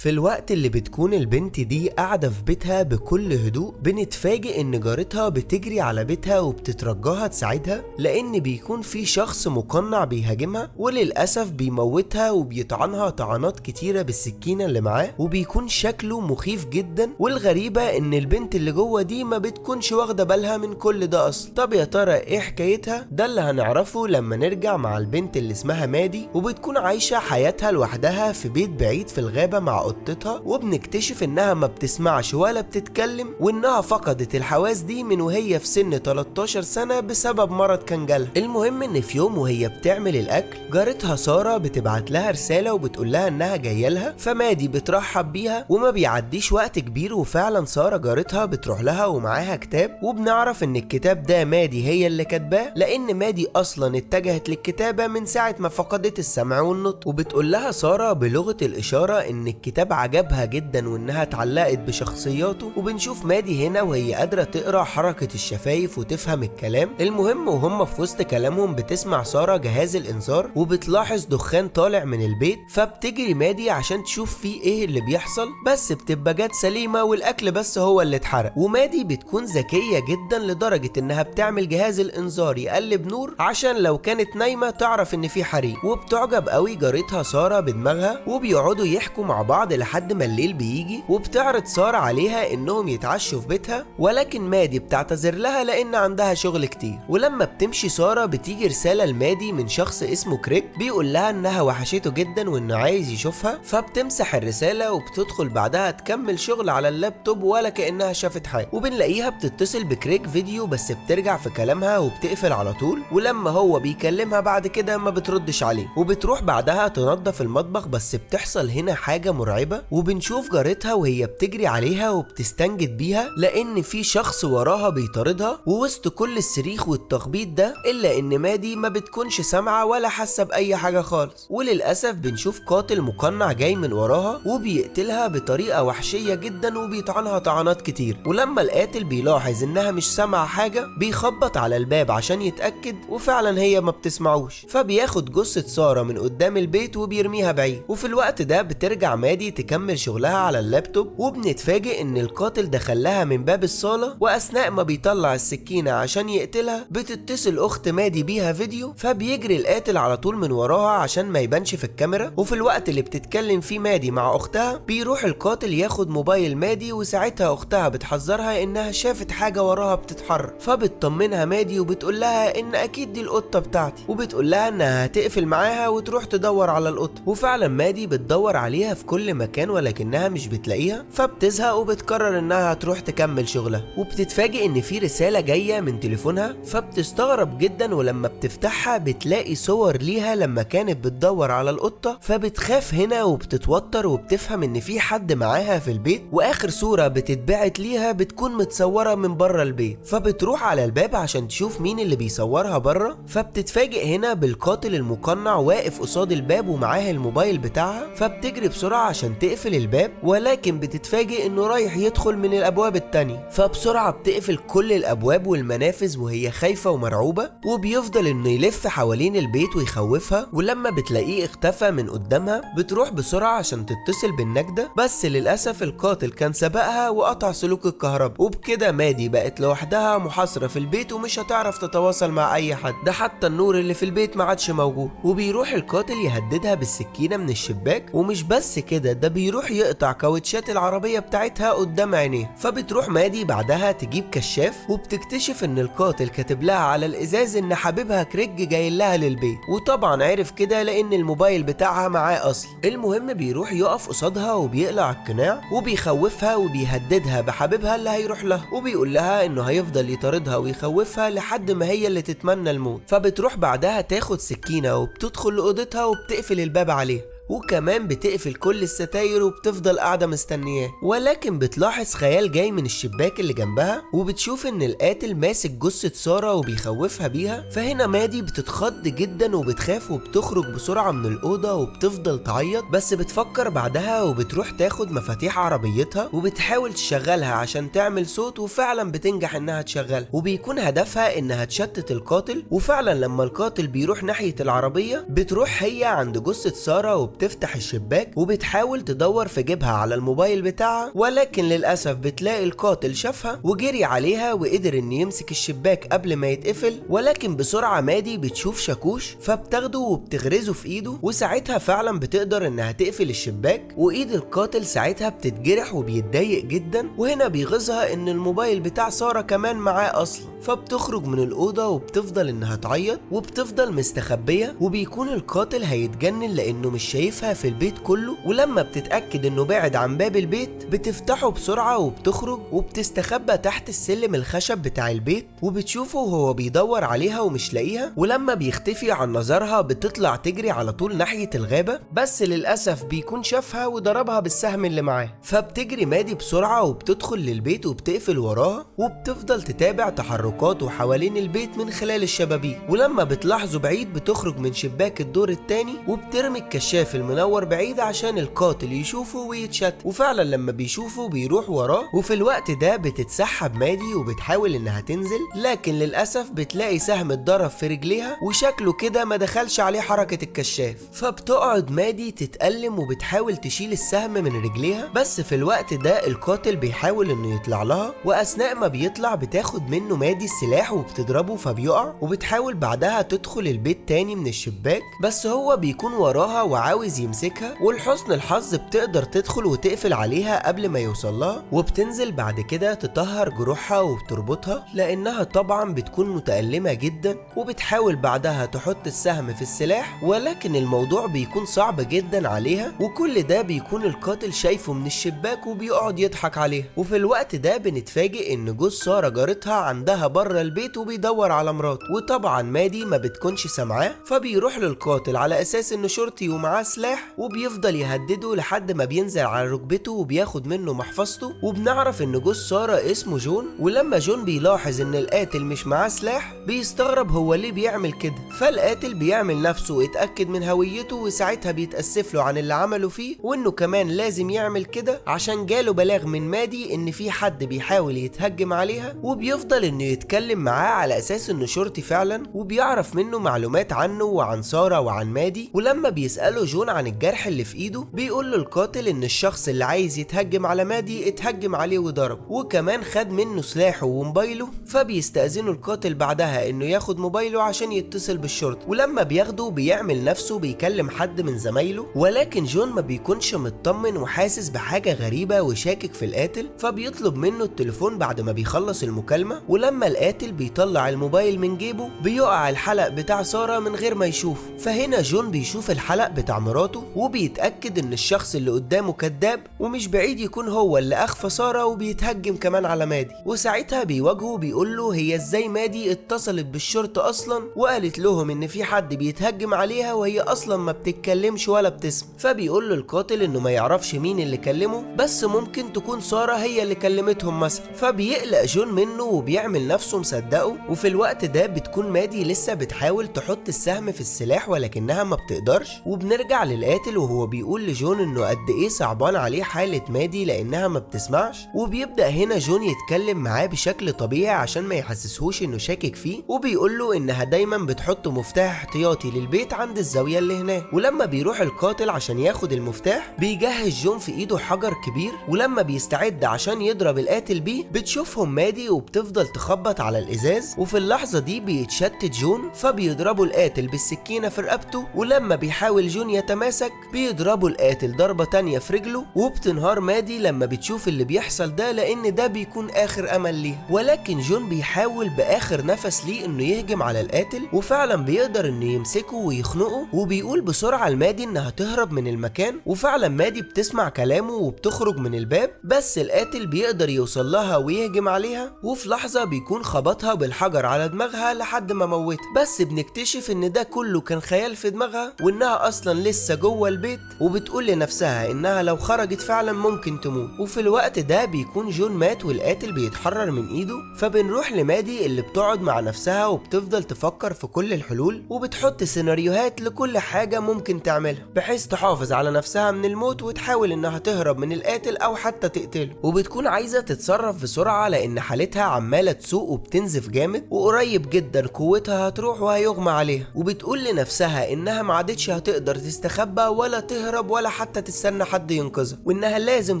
في الوقت اللي بتكون البنت دي قاعدة في بيتها بكل هدوء، بنتفاجئ ان جارتها بتجري على بيتها وبتترجاها تساعدها، لان بيكون في شخص مقنع بيهاجمها وللأسف بيموتها وبيطعنها طعنات كتيرة بالسكينة اللي معاه، وبيكون شكله مخيف جدا. والغريبة ان البنت اللي جوه دي ما بتكونش واخدة بالها من كل ده اصلا. طب يا ترى ايه حكايتها؟ ده اللي هنعرفه لما نرجع مع البنت اللي اسمها مادي، وبتكون عايشة حياتها لوحدها في بيت بعيد في الغابة مع قطتها، وبنكتشف انها ما بتسمعش ولا بتتكلم، وانها فقدت الحواس دي من وهي في سن 13 سنة بسبب مرض كان جالها. المهم ان في يوم وهي بتعمل الاكل، جارتها سارة بتبعت لها رسالة وبتقول لها انها جاية لها، فمادي بترحب بيها وما بيعديش وقت كبير وفعلا سارة جارتها بتروح لها ومعاها كتاب، وبنعرف ان الكتاب ده مادي هي اللي كاتباه، لان مادي اصلا اتجهت للكتابة من ساعة ما فقدت السمع والنطق. وبتقول لها سارة بلغة الاشارة ان الكتاب عجبها جدا وانها اتعلقت بشخصياته، وبنشوف مادي هنا وهي قادرة تقرا حركة الشفايف وتفهم الكلام. المهم وهم في وسط كلامهم بتسمع سارة جهاز الانذار وبتلاحظ دخان طالع من البيت، فبتجري مادي عشان تشوف فيه ايه اللي بيحصل، بس بتبقى جت سليمة والاكل بس هو اللي اتحرق. ومادي بتكون ذكية جدا لدرجة انها بتعمل جهاز الانذار يقلب نور عشان لو كانت نايمة تعرف ان في حريق. وبتعجب قوي جارتها سارة بدماغها، وبيقعدوا يحكوا مع بعض لحد ما الليل بيجي، وبتعرض سارة عليها انهم يتعشوا في بيتها، ولكن مادي بتعتذر لها لان عندها شغل كتير. ولما بتمشي سارة بتيجي رسالة لمادي من شخص اسمه كريك بيقول لها انها وحشته جدا وانه عايز يشوفها، فبتمسح الرسالة وبتدخل بعدها تكمل شغل على اللابتوب ولا كأنها شافت حاجة. وبنلاقيها بتتصل بكريك فيديو بس بترجع في كلامها وبتقفل على طول، ولما هو بيكلمها بعد كده ما بتردش عليه، وبتروح بعدها تنظف المطبخ. بس بتحصل هنا حاجة مرعبة، وبنشوف جارتها وهي بتجري عليها وبتستنجد بيها لان في شخص وراها بيطاردها، ووسط كل الصريخ والتخبيط ده الا ان مادي ما بتكونش سامعة ولا حاسة بأي حاجة خالص. وللأسف بنشوف قاتل مقنع جاي من وراها وبيقتلها بطريقة وحشية جدا وبيطعنها طعنات كتير. ولما القاتل بيلاحظ انها مش سامعة حاجة بيخبط على الباب عشان يتأكد، وفعلا هي ما بتسمعوش، فبياخد جثة سارة من قدام البيت وبيرميها بعيد. وفي الوقت ده بترجع مادي تكمل شغلها على اللابتوب، وبنتفاجئ ان القاتل دخلها من باب الصالة، واثناء ما بيطلع السكينة عشان يقتلها بتتصل اخت مادي بيها فيديو، فبيجري القاتل على طول من وراها عشان ما يبانش في الكاميرا. وفي الوقت اللي بتتكلم فيه مادي مع اختها بيروح القاتل ياخد موبايل مادي، وساعتها اختها بتحذرها انها شافت حاجة وراها بتتحرك، فبتطمنها مادي وبتقول لها ان اكيد دي القطة بتاعتي، وبتقول لها انها هتقفل معاها وتروح تدور على القطة. وفعلا مادي بتدور عليها في كل مكان ولكنها مش بتلاقيها، فبتزهق وبتقرر انها تروح تكمل شغلها. وبتتفاجئ ان في رسالة جاية من تليفونها، فبتستغرب جدا، ولما بتفتحها بتلاقي صور ليها لما كانت بتدور على القطة، فبتخاف هنا وبتتوتر وبتفهم ان في حد معاها في البيت. واخر صورة بتتبعت ليها بتكون متصورة من بره البيت، فبتروح على الباب عشان تشوف مين اللي بيصورها بره، فبتتفاجئ هنا بالقاتل المقنع واقف قصاد الباب ومعاه الموبايل بتاعها، فبتجري بسرعة عشان تقفل الباب، ولكن بتتفاجئ انه رايح يدخل من الابواب التانية، فبسرعة بتقفل كل الابواب والمنافذ وهي خايفة ومرعوبة، وبيفضل انه يلف حوالين البيت ويخوفها. ولما بتلاقيه اختفى من قدامها بتروح بسرعة عشان تتصل بالنجدة، بس للأسف القاتل كان سبقها وقطع سلوك الكهرباء، وبكده مادي بقت لوحدها محاصرة في البيت ومش هتعرف تتواصل مع اي حد، ده حتى النور اللي في البيت ما عادش موجود. وبيروح القاتل يهددها بالسكينة من الشباك، ومش بس كده ده بيروح يقطع كاوتشات العربية بتاعتها قدام عينيه. فبتروح مادي بعدها تجيب كشاف، وبتكتشف ان القاتل كاتب لها على الازاز ان حبيبها كريج جاي لها للبيت، وطبعا عرف كده لان الموبايل بتاعها معاه اصلا. المهم بيروح يقف قصادها وبيقلع القناع وبيخوفها وبيهددها بحبيبها اللي هيروح لها، وبيقول لها انه هيفضل يطاردها ويخوفها لحد ما هي اللي تتمنى الموت. فبتروح بعدها تاخد سكينة وبتدخل لأوضتها وبتقفل الباب عليها، وكمان بتقفل كل الستاير وبتفضل قاعدة مستنياه. ولكن بتلاحظ خيال جاي من الشباك اللي جنبها، وبتشوف ان القاتل ماسك جثة سارة وبيخوفها بيها. فهنا مادي بتتخض جدا وبتخاف وبتخرج بسرعة من الأوضة وبتفضل تعيط، بس بتفكر بعدها وبتروح تاخد مفاتيح عربيتها وبتحاول تشغلها عشان تعمل صوت، وفعلا بتنجح انها تشغلها، وبيكون هدفها انها تشتت القاتل. وفعلا لما القاتل بيروح ناحية العربية بتروح هي عند جثة سارة وبتفتح الشباك وبتحاول تدور في جيبها على الموبايل بتاعها، ولكن للأسف بتلاقي القاتل شافها وجري عليها وقدر ان يمسك الشباك قبل ما يتقفل. ولكن بسرعة مادي بتشوف شاكوش فبتاخده وبتغرزه في ايده، وساعتها فعلا بتقدر انها تقفل الشباك، وايد القاتل ساعتها بتتجرح وبيتضايق جدا. وهنا بيغيظها ان الموبايل بتاع سارة كمان معاه اصلا، فبتخرج من الأوضة وبتفضل انها تعيط وبتفضل مستخبية. وبيكون القاتل هيتجنن لانه مش شايفها في البيت كله، ولما بتتأكد انه بعد عن باب البيت بتفتحه بسرعة وبتخرج وبتستخبى تحت السلم الخشب بتاع البيت، وبتشوفه وهو بيدور عليها ومش لاقيها. ولما بيختفي عن نظرها بتطلع تجري على طول ناحية الغابة، بس للأسف بيكون شافها وضربها بالسهم اللي معاه. فبتجري مادي بسرعة وبتدخل للبيت وبتقفل وراها، وبتفضل تتابع تحركاته حوالين البيت من خلال الشبابيك. ولما بتلاحظه بعيد بتخرج من شباك الدور التاني وبترمي الكشاف المنور بعيد عشان القاتل يشوفه ويتشت. وفعلا لما بيشوفه بيروح وراه، وفي الوقت ده بتتسحب مادي وبتحاول انها تنزل، لكن للأسف بتلاقي سهم اتضرب في رجليها وشكله كده ما دخلش عليه حركة الكشاف. فبتقعد مادي تتألم وبتحاول تشيل السهم من رجليها، بس في الوقت ده القاتل بيحاول انه يطلع لها، واثناء ما بيطلع بتاخد منه مادي السلاح وبتضربه فبيقع. وبتحاول بعدها تدخل البيت تاني من الشباك، بس هو بيكون وراها وعاوز يمسكها، ولحسن الحظ بتقدر تدخل وتقفل عليها قبل ما يوصل لها. وبتنزل بعد كده تطهر جروحها وبتربطها لانها طبعا بتكون متألمة جدا، وبتحاول بعدها تحط السهم في السلاح، ولكن الموضوع بيكون صعب جدا عليها. وكل ده بيكون القاتل شايفه من الشباك وبيقعد يضحك عليها. وفي الوقت ده بنتفاجئ ان جوز سارة جارتها عندها بره البيت وبيدور على مراته، وطبعا مادي ما بتكونش سامعاه، فبيروح للقاتل على اساس انه شرطي ومعاه سلاح، وبيفضل يهدده لحد ما بينزل على ركبته وبياخد منه محفظته. وبنعرف ان جوز سارة اسمه جون، ولما جون بيلاحظ ان القاتل مش معاه سلاح بيستغرب هو ليه بيعمل كده. فالقاتل بيعمل نفسه اتأكد من هويته، وساعتها بيتأسف له عن اللي عمله فيه، وانه كمان لازم يعمل كده عشان جاله بلاغ من مادي ان في حد بيحاول يتهجم عليها. وبيفضل انه يتكلم معاه على اساس انه شرطي فعلا، وبيعرف منه معلومات عنه وعن سارة وعن مادي. ولما بيسأله جون عن الجرح اللي في ايده بيقول له القاتل ان الشخص اللي عايز يتهجم على مادي اتهجم عليه وضربه، وكمان خد منه سلاحه وموبايله. فبيستأذنه القاتل بعدها انه ياخد موبايله عشان يتصل بالشرطة، ولما بياخده بيعمل نفسه بيكلم حد من زمايله، ولكن جون ما بيكونش مطمن وحاسس بحاجة غريبة وشاكك في القاتل. فبيطلب منه التليفون بعد ما بيخلص المكالمة، ولما القاتل بيطلع الموبايل من جيبه بيقع الحلق بتاع سارة من غير ما يشوف. فهنا جون بيشوف الحلق بتاع مراته وبيتأكد ان الشخص اللي قدامه كذاب، ومش بعيد يكون هو اللي اخفى سارة وبيتهجم كمان على مادي. وساعتها بيواجهه بيقول له هي ازاي مادي اتصلت بالشرطة اصلا وقالت لهم ان في حد بيتهجم عليها وهي اصلا ما بتتكلمش ولا بتسمع. فبيقول له القاتل انه ما يعرفش مين اللي كلمه، بس ممكن تكون سارة هي اللي كلمتهم مثلا. فبيقلق جون منه وبيعمل نفسه مصدقه. وفي الوقت ده بتكون مادي لسه بتحاول تحط السهم في السلاح ولكنها ما بتقدرش. وبنرجع للقاتل وهو بيقول لجون انه قد ايه صعبان عليه حالة مادي لانها ما بتسمعش. وبيبدأ هنا جون يتكلم معاه بشكل طبيعي عشان ما يحسسهوش انه شاكك فيه، وبيقول له انها دايما بتحط مفتاح احتياطي للبيت عند الزاوية اللي هناك. ولما بيروح القاتل عشان ياخد المفتاح بيجهز جون في ايده حجر كبير، ولما بيستعد عشان يضرب القاتل بيه بتشوفهم مادي وبتفضل تخبط على الازاز. وفي اللحظة دي بيتشتت جون فبيضربوا القاتل بالسكينة في رقبته، ولما بيحاول جون يتماسك بيضربوا القاتل ضربة تانية في رجله. وبتنهار مادي لما بتشوف اللي بيحصل ده لان ده بيكون اخر امل ليه. ولكن جون بيحاول باخر نفس ليه انه يهجم على القاتل، وفعلا بيقدر انه يمسكه ويخنقه. وبيقول بسرعة لمادي انها تهرب من المكان، وفعلا مادي بتسمع كلامه وبتخرج من الباب، بس القاتل بيقدر يوصل لها ويهجم عليها، وفي لحظة بيكون خبطها بالحجر على دماغها لحد ما موتها. بس بنكتشف ان ده كله كان خيال في دماغها، وانها اصلا لسه جوه البيت، وبتقول لنفسها انها لو خرجت فعلا ممكن تموت. وفي الوقت ده بيكون جون مات والقاتل بيتحرر من ايده. فبنروح لمادي اللي بتقعد مع نفسها وبتفضل تفكر في كل الحلول، وبتحط سيناريوهات لكل حاجة ممكن تعملها بحيث تحافظ على نفسها من الموت وتحاول انها تهرب من القاتل او حتى تقتله. وبتكون عايزة تتصرف بسرعة لان حالتها عمالة تسوء وبتنزف جامد، وقريب جدا قوتها هتروح وهيغمى عليها. وبتقول لنفسها انها ما عادتش هتقدر تستخدم تستخبى ولا تهرب ولا حتى تستنى حد ينقذها، وانها لازم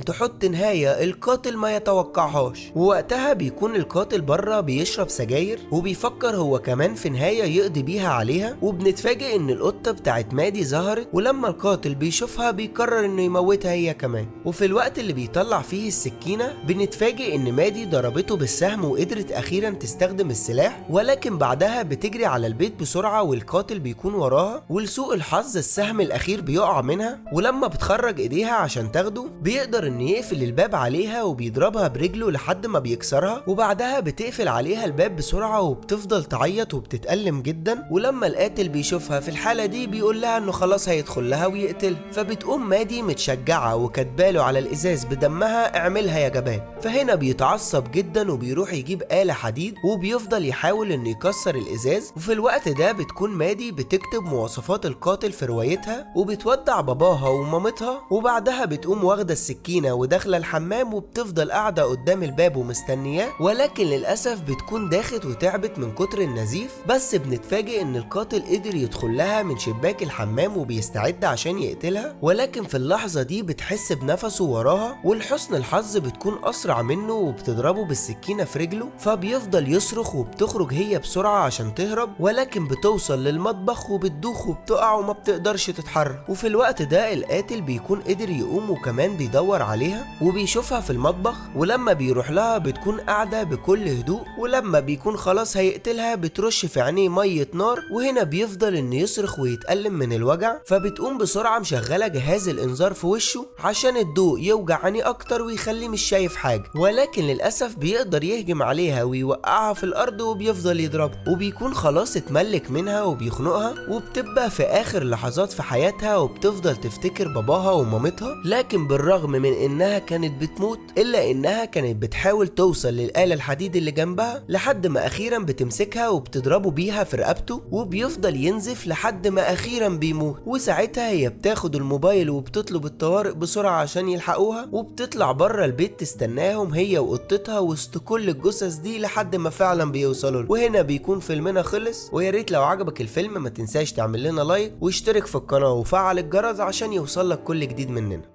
تحط نهاية القاتل ما يتوقعهاش. ووقتها بيكون القاتل بره بيشرب سجاير وبيفكر هو كمان في نهاية يقضي بيها عليها، وبنتفاجئ ان القطة بتاعت مادي ظهرت، ولما القاتل بيشوفها بيقرر انه يموتها هي كمان. وفي الوقت اللي بيطلع فيه السكينة بنتفاجئ ان مادي ضربته بالسهم وقدرت اخيرا تستخدم السلاح، ولكن بعدها بتجري على البيت بسرعة والقاتل بيكون وراها، ولسوء الحظ السهم الاخير بيقع منها، ولما بتخرج ايديها عشان تاخده بيقدر انه يقفل الباب عليها وبيضربها برجله لحد ما بيكسرها، وبعدها بتقفل عليها الباب بسرعة وبتفضل تعيط وبتتألم جدا. ولما القاتل بيشوفها في الحالة دي بيقول لها انه خلاص هيدخل لها ويقتلها، فبتقوم مادي متشجعة وكاتباله على الازاز بدمها اعملها يا جبان. فهنا بيتعصب جدا وبيروح يجيب آلة حديد وبيفضل يحاول انه يكسر الازاز. وفي الوقت ده بتكون مادي بتكتب مواصفات القاتل في روايتها وبتودع باباها ومامتها، وبعدها بتقوم واخدة السكينة وداخلة الحمام وبتفضل قاعدة قدام الباب ومستنياه، ولكن للأسف بتكون داخت وتعبت من كتر النزيف. بس بنتفاجئ ان القاتل قدر يدخل لها من شباك الحمام وبيستعد عشان يقتلها، ولكن في اللحظة دي بتحس بنفسه وراها، ولحسن الحظ بتكون أسرع منه وبتضربه بالسكينة في رجله، فبيفضل يصرخ وبتخرج هي بسرعة عشان تهرب، ولكن بتوصل للمطبخ وبتدوخ وبتقع وما بتقدرش تتحرك. وفي الوقت ده القاتل بيكون قدر يقوم وكمان بيدور عليها وبيشوفها في المطبخ، ولما بيروح لها بتكون قاعدة بكل هدوء، ولما بيكون خلاص هيقتلها بترش في عينيه مية نار، وهنا بيفضل انه يصرخ ويتألم من الوجع، فبتقوم بسرعة مشغلة جهاز الانذار في وشه عشان الضوء يوجع عينيه اكتر ويخليه مش شايف حاجة، ولكن للأسف بيقدر يهجم عليها ويوقعها في الارض وبيفضل يضربها، وبيكون خلاص اتملك منها وبيخنقها، وبتبقى في اخر لحظات في حياتها وبتفضل تفتكر باباها ومامتها. لكن بالرغم من انها كانت بتموت الا انها كانت بتحاول توصل للآلة الحديد اللي جنبها لحد ما اخيرا بتمسكها وبتضربه بيها في رقبته، وبيفضل ينزف لحد ما اخيرا بيموت. وساعتها هي بتاخد الموبايل وبتطلب الطوارئ بسرعة عشان يلحقوها، وبتطلع بره البيت تستناهم هي وقطتها وسط كل الجثث دي لحد ما فعلا بيوصلوا له. وهنا بيكون فيلمنا خلص، ويا ريت لو عجبك الفيلم ما تنساش تعمل لنا لايك واشترك في القناة وفعل الجرس عشان يوصلك كل جديد مننا.